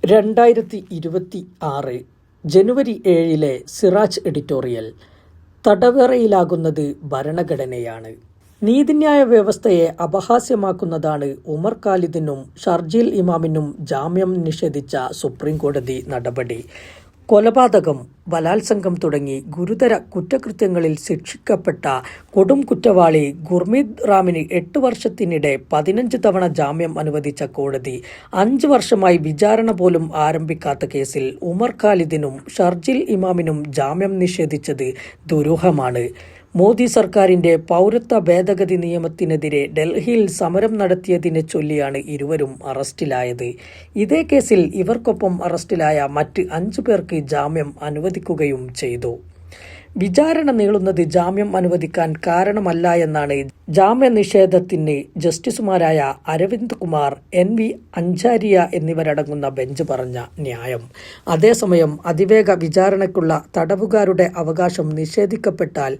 2026 ജനുവരി 7 Siraj editorial. തടവറയിലാകുന്നത് ഭരണഘടനയാണ്. നീതിന്യായ വ്യവസ്ഥയെ അപഹാസ്യമാക്കുന്നതാണ് ഉമർ ഖാലിദിനും ഷർജീൽ ഇമാമിനും ജാമ്യം നിഷേധിച്ച സുപ്രീം കോടതി നടപടി. കൊലപാതകം, ബലാത്സംഗം തുടങ്ങി ഗുരുതര കുറ്റകൃത്യങ്ങളിൽ ശിക്ഷിക്കപ്പെട്ട കൊടും കുറ്റവാളി ഗുർമീത് റാമിന് 8 വർഷത്തിനിടെ 15 തവണ ജാമ്യം അനുവദിച്ച കോടതി 5 വർഷമായി വിചാരണ പോലും ആരംഭിക്കാത്ത കേസിൽ ഉമർ ഖാലിദിനും ഷർജീൽ ഇമാമിനും ജാമ്യം നിഷേധിച്ചത് ദുരൂഹമാണ്. മോദി സർക്കാരിന്റെ പൗരത്വ ഭേദഗതി നിയമത്തിനെതിരെ ഡൽഹിയിൽ സമരം നടത്തിയതിനെ ചൊല്ലിയാണ് ഇരുവരും അറസ്റ്റിലായത്. ഇതേ കേസിൽ ഇവർക്കൊപ്പം അറസ്റ്റിലായ മറ്റ് 5 പേർക്ക് ജാമ്യം അനുവദിക്കുകയും ചെയ്തു. വിചാരണ നീളുന്നത് ജാമ്യം അനുവദിക്കാൻ കാരണമല്ല എന്നാണ് ജാമ്യ നിഷേധത്തിന് ജസ്റ്റിസുമാരായ അരവിന്ദ് കുമാർ, NV അഞ്ചാരിയ എന്നിവരടങ്ങുന്ന ബെഞ്ച് പറഞ്ഞ ന്യായം. അതേസമയം അതിവേഗ വിചാരണയ്ക്കുള്ള തടവുകാരുടെ അവകാശം നിഷേധിക്കപ്പെട്ടാൽ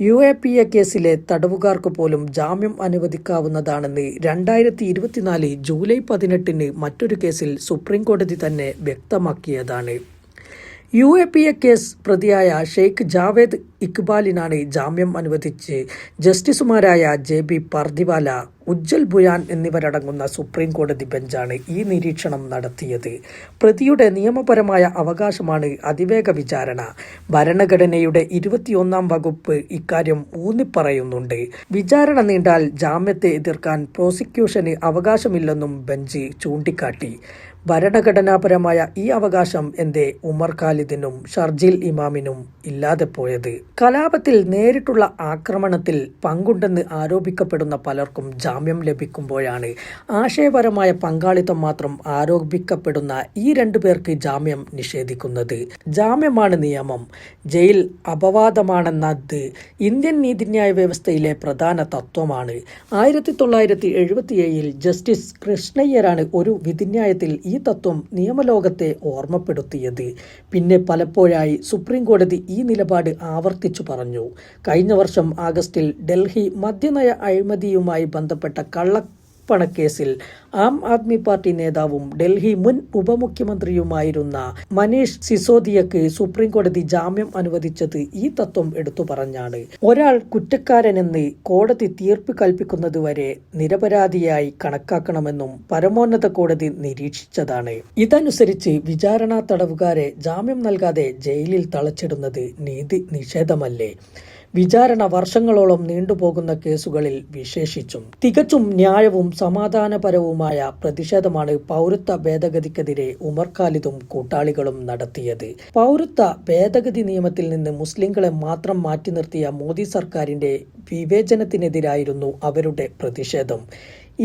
UAPA കേസിലെ തടവുകാർക്ക് പോലും ജാമ്യം അനുവദിക്കാവുന്നതാണെന്ന് 2024 ജൂലൈ 18 മറ്റൊരു കേസിൽ സുപ്രീം കോടതി തന്നെ വ്യക്തമാക്കിയതാണ്. UAPA കേസ് പ്രതിയായ ഷെയ്ഖ് ജാവേദ് ഇക്ബാലിനാണ് ജാമ്യം അനുവദിച്ച് ജസ്റ്റിസുമാരായ JB പർദിവാല, ഉജ്ജൽ ബുയാൻ എന്നിവരടങ്ങുന്ന സുപ്രീം കോടതി ബെഞ്ചാണ് ഈ നിരീക്ഷണം നടത്തിയത്. പ്രതിയുടെ നിയമപരമായ അവകാശമാണ് അതിവേഗ വിചാരണ. ഭരണഘടനയുടെ 21-ാം വകുപ്പ് ഇക്കാര്യം ഊന്നിപ്പറയുന്നുണ്ട്. വിചാരണ നീണ്ടാൽ ജാമ്യത്തെ എതിർക്കാൻ പ്രോസിക്യൂഷന് അവകാശമില്ലെന്നും ബെഞ്ച് ചൂണ്ടിക്കാട്ടി. ഭരണഘടനാപരമായ ഈ അവകാശം എന്തേ ഉമർ ഖാലിദിനും ഷർജീൽ ഇമാമിനും ഇല്ലാതെ പോയത്? കലാപത്തിൽ നേരിട്ടുള്ള ആക്രമണത്തിൽ പങ്കുണ്ടെന്ന് ആരോപിക്കപ്പെടുന്ന പലർക്കും ജാമ്യം ലഭിക്കുമ്പോഴാണ് ആശയപരമായ പങ്കാളിത്തം മാത്രം ആരോപിക്കപ്പെടുന്ന ഈ 2 പേർക്ക് ജാമ്യം നിഷേധിക്കുന്നത്. ജാമ്യമാണ് നിയമം, ജയിൽ അപവാദമാണെന്നത് ഇന്ത്യൻ നീതിന്യായ വ്യവസ്ഥയിലെ പ്രധാന തത്വമാണ്. 1977 ജസ്റ്റിസ് കൃഷ്ണയ്യരാണ് ഒരു വിധിന്യായത്തിൽ ഈ തത്വം നിയമലോകത്തെ ഓർമ്മപ്പെടുത്തിയത്. പിന്നെ പലപ്പോഴായി സുപ്രീം കോടതി ഈ നിലപാട് ആവർത്തിച്ചു പറഞ്ഞു. കഴിഞ്ഞ വർഷം ആഗസ്റ്റിൽ ഡൽഹി മദ്യനയ അഴിമതിയുമായി ബന്ധപ്പെട്ട കള്ളപ്പണക്കേസിൽ ആം ആദ്മി പാർട്ടി നേതാവും ഡൽഹി മുൻ ഉപമുഖ്യമന്ത്രിയുമായിരുന്ന മനീഷ് സിസോദിയക്ക് സുപ്രീം കോടതി ജാമ്യം അനുവദിച്ചത് ഈ തത്വം എടുത്തു പറഞ്ഞാണ്. ഒരാൾ കുറ്റക്കാരനെന്ന് കോടതി തീർപ്പ് കൽപ്പിക്കുന്നതുവരെ നിരപരാധിയായി കണക്കാക്കണമെന്നും പരമോന്നത കോടതി നിരീക്ഷിച്ചതാണ്. ഇതനുസരിച്ച് വിചാരണ തടവുകാരെ ജാമ്യം നൽകാതെ ജയിലിൽ തളച്ചിടുന്നത് നീതി നിഷേധമല്ലേ? വിചാരണ വർഷങ്ങളോളം നീണ്ടുപോകുന്ന കേസുകളിൽ വിശേഷിച്ചും തികച്ചും ന്യായവും സമാധാനപരവുമായ പ്രതിഷേധമാണ് പൗരത്വ ഭേദഗതിക്കെതിരെ ഉമർ ഖാലിദും കൂട്ടാളികളും നടത്തിയത്. പൗരത്വ ഭേദഗതി നിയമത്തിൽ നിന്ന് മുസ്ലിങ്ങളെ മാത്രം മാറ്റി നിർത്തിയ മോദി സർക്കാരിന്റെ വിവേചനത്തിനെതിരായിരുന്നു അവരുടെ പ്രതിഷേധം.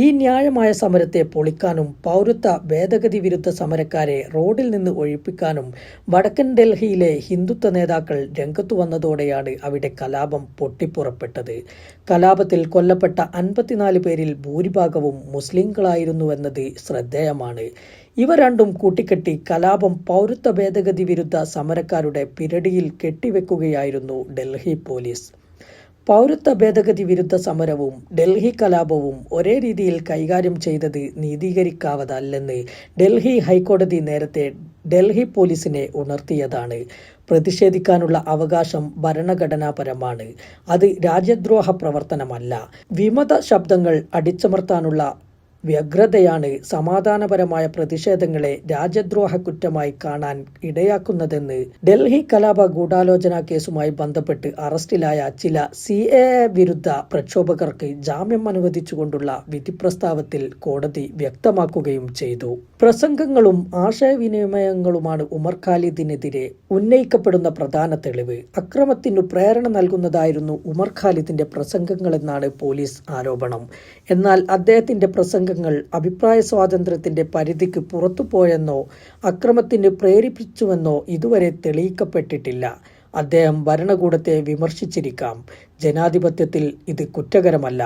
ഈ ന്യായമായ സമരത്തെ പൊളിക്കാനും പൗരത്വ ഭേദഗതി വിരുദ്ധ സമരക്കാരെ റോഡിൽ നിന്ന് ഒഴിപ്പിക്കാനും വടക്കൻ ഡൽഹിയിലെ ഹിന്ദുത്വ നേതാക്കൾ രംഗത്തു വന്നതോടെയാണ് അവിടെ കലാപം പൊട്ടിപ്പുറപ്പെട്ടത്. കലാപത്തിൽ കൊല്ലപ്പെട്ട 54 പേരിൽ ഭൂരിഭാഗവും മുസ്ലിങ്ങളായിരുന്നുവെന്നത് ശ്രദ്ധേയമാണ്. ഇവ രണ്ടും കൂട്ടിക്കെട്ടി കലാപം പൗരത്വ ഭേദഗതി വിരുദ്ധ സമരക്കാരുടെ പിരടിയിൽ കെട്ടിവെക്കുകയായിരുന്നു ഡൽഹി പോലീസ്. പൗരത്വ ഭേദഗതി വിരുദ്ധ സമരവും ഡൽഹി കലാപവും ഒരേ രീതിയിൽ കൈകാര്യം ചെയ്തത് നീതീകരിക്കാവതല്ലെന്ന് ഡൽഹി ഹൈക്കോടതി നേരത്തെ ഡൽഹി പോലീസിനെ ഉണർത്തിയതാണ്. പ്രതിഷേധിക്കാനുള്ള അവകാശം ഭരണഘടനാപരമാണ്. അത് രാജ്യദ്രോഹ പ്രവർത്തനമല്ല. വിമത ശബ്ദങ്ങൾ അടിച്ചമർത്താനുള്ള വ്യഗ്രതയാണ് സമാധാനപരമായ പ്രതിഷേധങ്ങളെ രാജ്യദ്രോഹ കുറ്റമായി കാണാൻ ഇടയാക്കുന്നതെന്ന് ഡൽഹി കലാപ ഗൂഢാലോചന കേസുമായി ബന്ധപ്പെട്ട് അറസ്റ്റിലായ ചില CAA വിരുദ്ധ പ്രക്ഷോഭകർക്ക് ജാമ്യം അനുവദിച്ചുകൊണ്ടുള്ള വിധിപ്രസ്താവത്തിൽ കോടതി വ്യക്തമാക്കുകയും ചെയ്തു. പ്രസംഗങ്ങളും ആശയവിനിമയങ്ങളുമാണ് ഉമർ ഖാലിദിനെതിരെ ഉന്നയിക്കപ്പെടുന്ന പ്രധാന തെളിവ്. അക്രമത്തിനു പ്രേരണ നൽകുന്നതായിരുന്നു ഉമർ ഖാലിദിന്റെ പ്രസംഗങ്ങളെന്നാണ് പോലീസ് ആരോപണം. എന്നാൽ അദ്ദേഹത്തിന്റെ പ്രസംഗങ്ങൾ അഭിപ്രായ സ്വാതന്ത്ര്യത്തിന്റെ പരിധിക്ക് പുറത്തുപോയെന്നോ അക്രമത്തിന് പ്രേരിപ്പിച്ചുവെന്നോ ഇതുവരെ തെളിയിക്കപ്പെട്ടിട്ടില്ല. അദ്ദേഹം ഭരണകൂടത്തെ വിമർശിച്ചിരിക്കാം. ജനാധിപത്യത്തിൽ ഇത് കുറ്റകരമല്ല.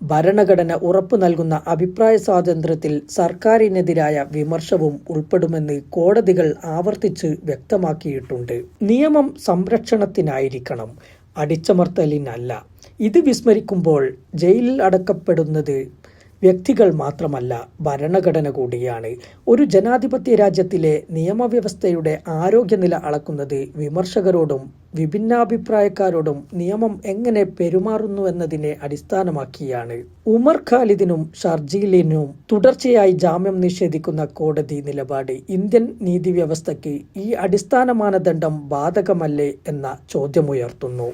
ഭരണഘടന ഉറപ്പു നൽകുന്ന അഭിപ്രായ സ്വാതന്ത്ര്യത്തിൽ സർക്കാരിനെതിരായ വിമർശവും ഉൾപ്പെടുമെന്ന് കോടതികൾ ആവർത്തിച്ച് വ്യക്തമാക്കിയിട്ടുണ്ട്. നിയമം സംരക്ഷണത്തിനായിരിക്കണം, അടിച്ചമർത്തലിനല്ല. ഇത് വിസ്മരിക്കുമ്പോൾ ജയിലിൽ അടക്കപ്പെടുന്നത് വ്യക്തികൾ മാത്രമല്ല, ഭരണഘടന കൂടിയാണ്. ഒരു ജനാധിപത്യ രാജ്യത്തിലെ നിയമവ്യവസ്ഥയുടെ ആരോഗ്യനില അളക്കുന്നത് വിമർശകരോടും വിഭിന്നാഭിപ്രായക്കാരോടും നിയമം എങ്ങനെ പെരുമാറുന്നുവെന്നതിനെ അടിസ്ഥാനമാക്കിയാണ്. ഉമർ ഖാലിദിനും ഷർജീലിനും തുടർച്ചയായി ജാമ്യം നിഷേധിക്കുന്ന കോടതി നിലപാട് ഇന്ത്യൻ നീതിവ്യവസ്ഥയ്ക്ക് ഈ അടിസ്ഥാന മാനദണ്ഡം ബാധകമല്ലേ എന്ന ചോദ്യമുയർത്തുന്നു.